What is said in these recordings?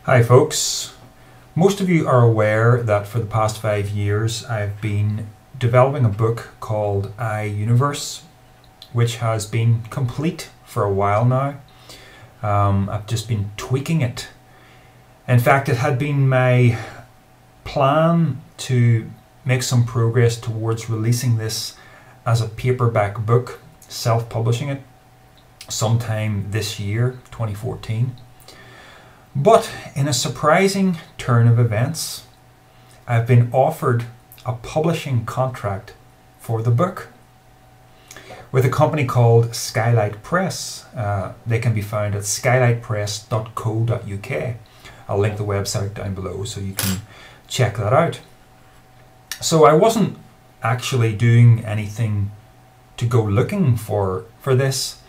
Hi folks. Most of you are aware that for the past 5 years I've been developing a book called iUniverse, which has been complete for a while now. I've just been tweaking it. In fact, it had been my plan to make some progress towards releasing this as a paperback book, self-publishing it sometime this year, 2014. But in a surprising turn of events, I've been offered a publishing contract for the book with a company called Skylight Press. They can be found at skylightpress.co.uk. I'll link the website down below so you can check that out. So I wasn't actually doing anything to go looking for this,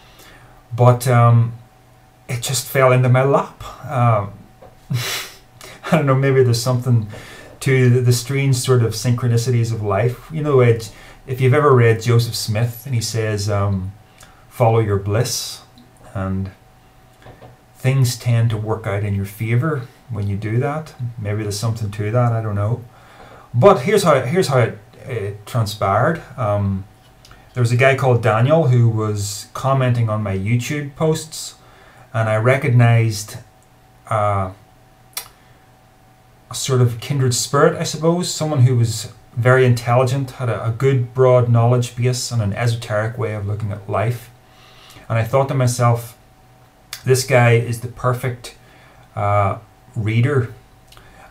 but it just fell into my lap. I don't know, maybe there's something to the strange sort of synchronicities of life. You know, if you've ever read Joseph Smith, and he says, follow your bliss, and things tend to work out in your favor when you do that. Maybe there's something to that, I don't know. But here's how it transpired. There was a guy called Daniel who was commenting on my YouTube posts, and I recognized a sort of kindred spirit, I suppose, someone who was very intelligent, had a good broad knowledge base and an esoteric way of looking at life. And I thought to myself, this guy is the perfect reader.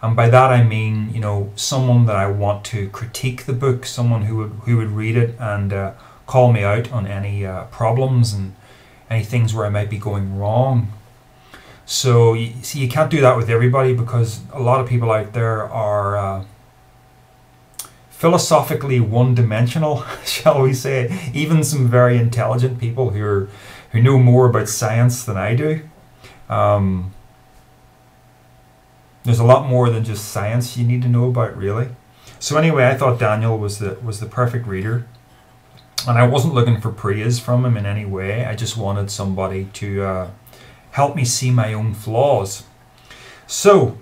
And by that I mean, you know, someone that I want to critique the book, someone who would read it and call me out on any problems and any things where I might be going wrong. So you see, you can't do that with everybody, because a lot of people out there are philosophically one-dimensional, shall we say. Even some very intelligent people who know more about science than I do. There's a lot more than just science you need to know about, really. So anyway, I thought Daniel was the perfect reader. And I wasn't looking for praise from him in any way. I just wanted somebody to help me see my own flaws. So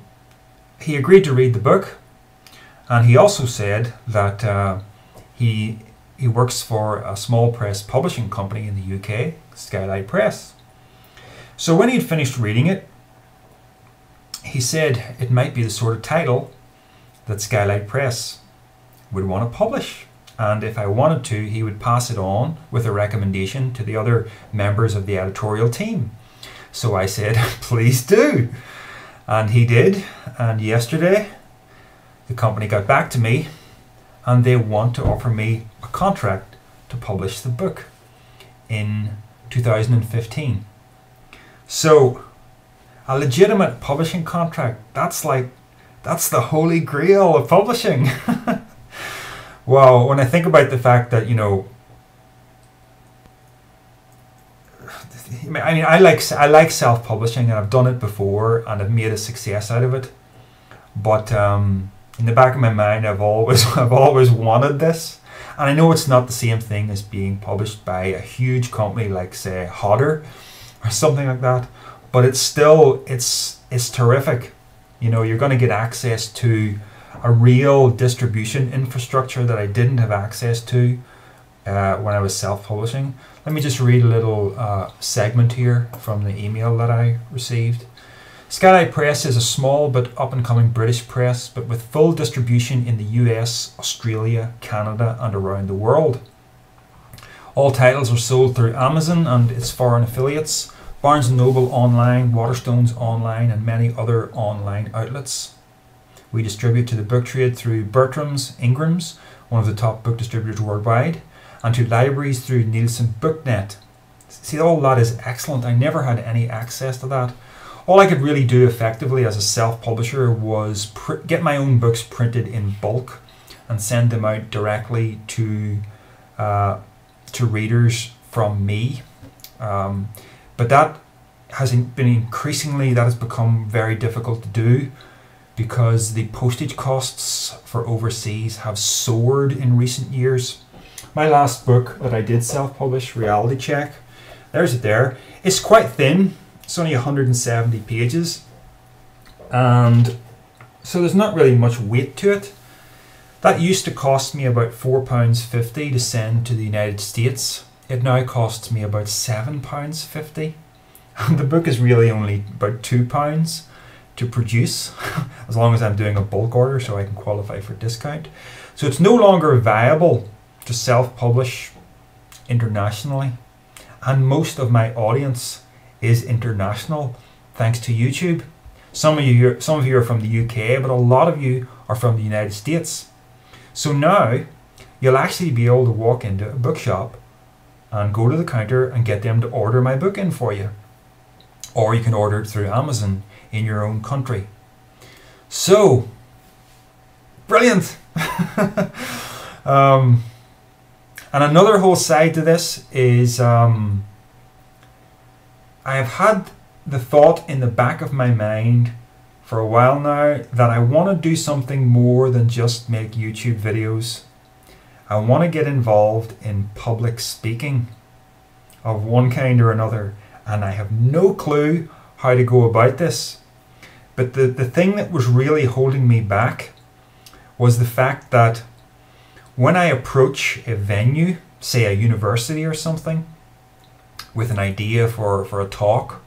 he agreed to read the book, and he also said that he works for a small press publishing company in the UK, Skylight Press. So when he'd finished reading it, he said it might be the sort of title that Skylight Press would want to publish. And if I wanted to, he would pass it on with a recommendation to the other members of the editorial team. So I said, please do. And he did. And yesterday, the company got back to me, and they want to offer me a contract to publish the book in 2015. So a legitimate publishing contract, that's the holy grail of publishing. Well, when I think about the fact that, you know, I mean, I like self-publishing, and I've done it before, and I've made a success out of it. But in the back of my mind, I've always wanted this, and I know it's not the same thing as being published by a huge company like, say, Hodder or something like that. But it's still it's terrific. You know, you're going to get access to a real distribution infrastructure that I didn't have access to when I was self-publishing. Let me just read a little segment here from the email that I received. Skylight Press is a small but up-and-coming British press, but with full distribution in the US, Australia, Canada, and around the world. All titles are sold through Amazon and its foreign affiliates, Barnes & Noble online, Waterstones online, and many other online outlets. We distribute to the book trade through Bertram's Ingrams, one of the top book distributors worldwide, and to libraries through Nielsen BookNet. See, all that is excellent. I never had any access to that. All I could really do effectively as a self-publisher was get my own books printed in bulk and send them out directly to readers from me. But that has become very difficult to do, because the postage costs for overseas have soared in recent years. My last book that I did self-publish, Reality Check, there's it there. It's quite thin. It's only 170 pages. And so there's not really much weight to it. That used to cost me about £4.50 to send to the United States. It now costs me about £7.50. And the book is really only about £2 to produce, as long as I'm doing a bulk order so I can qualify for discount. So it's no longer viable to self-publish internationally. And most of my audience is international, thanks to YouTube. Some of you are from the UK, but a lot of you are from the United States. So now you'll actually be able to walk into a bookshop and go to the counter and get them to order my book in for you. Or you can order it through Amazon in your own country. So, brilliant! And another whole side to this is I have had the thought in the back of my mind for a while now that I want to do something more than just make YouTube videos. I want to get involved in public speaking of one kind or another, and I have no clue how to go about this. But the thing that was really holding me back was the fact that when I approach a venue, say a university or something, with an idea for a talk,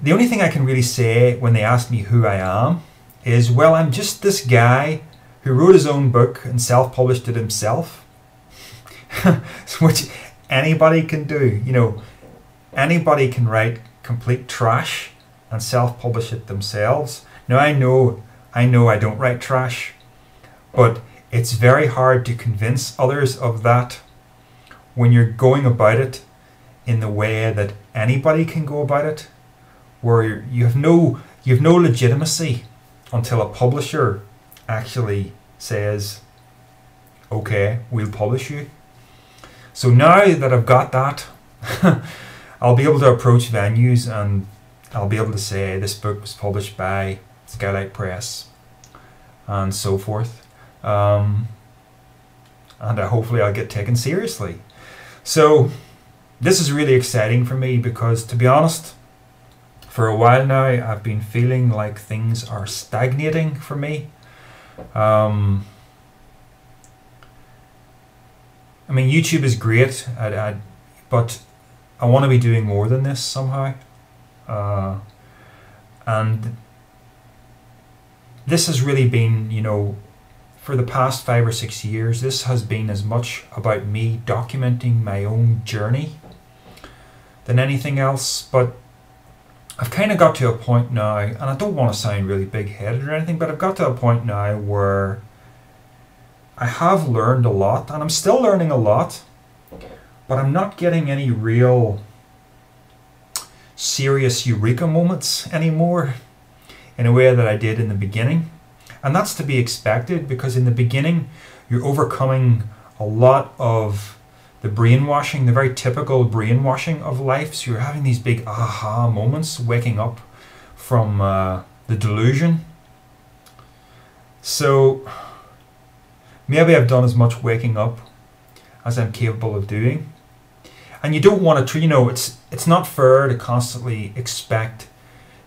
the only thing I can really say when they ask me who I am is, well, I'm just this guy who wrote his own book and self-published it himself, which anybody can do. You know, anybody can write complete trash and self-publish it themselves. Now I know I don't write trash, but it's very hard to convince others of that when you're going about it in the way that anybody can go about it, where you have no legitimacy until a publisher actually says, okay, we'll publish you. So now that I've got that, I'll be able to approach venues and I'll be able to say this book was published by Skylight Press and so forth. And hopefully I'll get taken seriously. So this is really exciting for me because, to be honest, for a while now I've been feeling like things are stagnating for me. I mean, YouTube is great, but I want to be doing more than this somehow. And this has really been, you know, for the past 5 or 6 years, this has been as much about me documenting my own journey than anything else. But I've kind of got to a point now, and I don't want to sound really big-headed or anything, but I've got to a point now where I have learned a lot, and I'm still learning a lot, but I'm not getting any real serious eureka moments anymore in a way that I did in the beginning. And that's to be expected, because in the beginning you're overcoming a lot of the brainwashing, the very typical brainwashing of life. So you're having these big aha moments, waking up from the delusion. So maybe I've done as much waking up as I'm capable of doing. And you don't want to, you know, it's not fair to constantly expect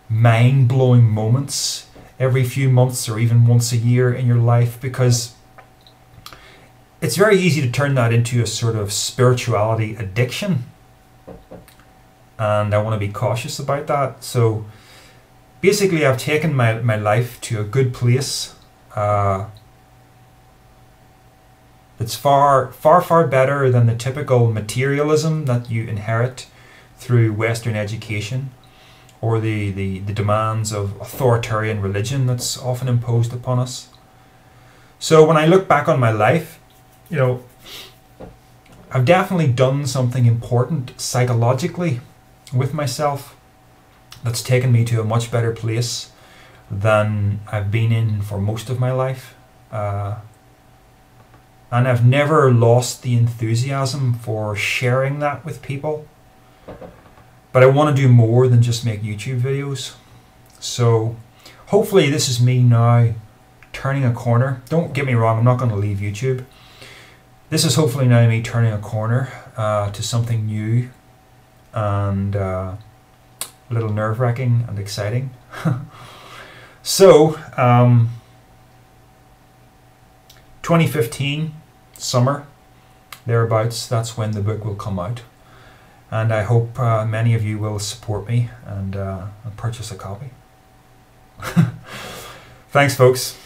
mind-blowing moments every few months or even once a year in your life, because it's very easy to turn that into a sort of spirituality addiction. And I want to be cautious about that. So basically I've taken my life to a good place. It's far better than the typical materialism that you inherit through Western education, or the demands of authoritarian religion that's often imposed upon us. So when I look back on my life, you know, I've definitely done something important psychologically with myself that's taken me to a much better place than I've been in for most of my life. And I've never lost the enthusiasm for sharing that with people. But I want to do more than just make YouTube videos. So hopefully this is me now turning a corner. Don't get me wrong, I'm not going to leave YouTube. This is hopefully now me turning a corner to something new and a little nerve-wracking and exciting. So, 2015 summer, thereabouts, that's when the book will come out. And I hope many of you will support me and purchase a copy. Thanks, folks.